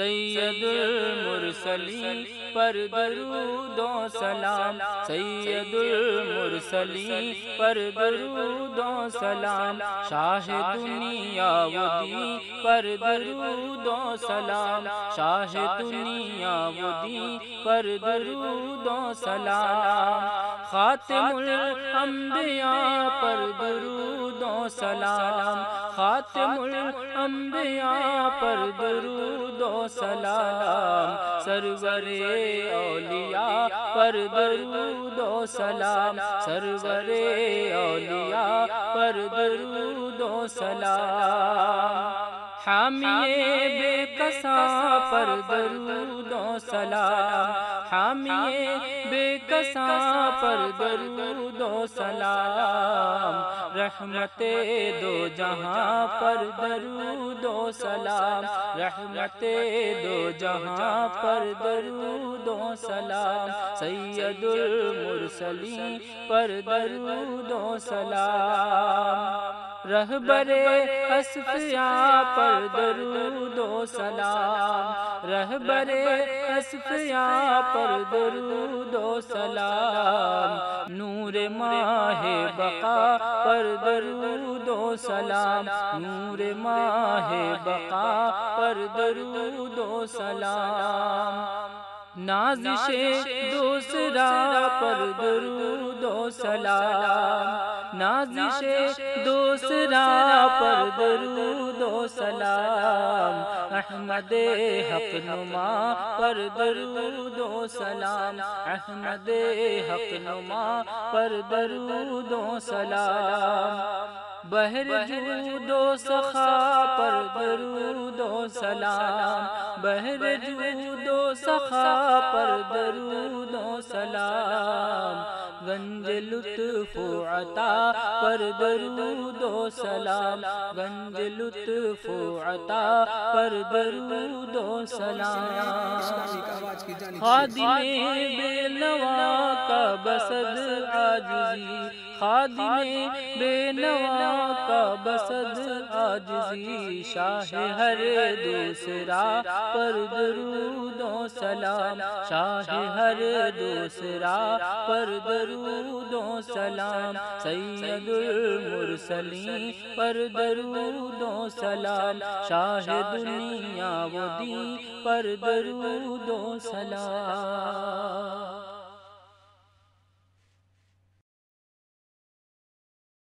سید المرسلین پر درود و سلام، سید المرسلین پر درود و سلام، شاہ دنیا و دین پر درود و سلام، شاہ دنیا و دین پر درود و سلام، خاتم الانبیاء پر درود و سلام، خاتم الانبیاء پر درود و سلام، سرور اولیاء پر درود و سلام، سرور اولیاء پر درود و سلام، حامی بے کساں پر درود و سلام، حامی بے کساں پر درود و سلام، رحمت دو جہاں پر درود و سلام، رحمت دو جہاں پر درود و سلام، سید المرسلین پر درود و سلام، رہبر اصفیاء پر درود و سلام، رہبر اصفیاء پر درود و سلام، نور ماہ بقا پر درود و سلام، نور ماہ بقا پر درود و سلام، نازش دوسرا پر درود و سلام، نازش دوسرا پر درود و سلام، احمد حق نما پر درود و سلام، احمد حق نما پر درود و سلام، بحر جود و سخا پر درود و سلام، بحر جود و سخا پر درود و سلام، گنج لطف و عطا پر درود و سلام، گنج لطف و عطا پر درود و سلام، خادم بے نوا کا بسد عاجزی، خادم بے نوا کا بسد عاجزی، شاہ ہر دوسرا پر درود و سلام، شاہ ہر دوسرا پر درود و سلام، سید المرسلین پر درود و سلام، شاہ دنیا و دین پر درود و سلام۔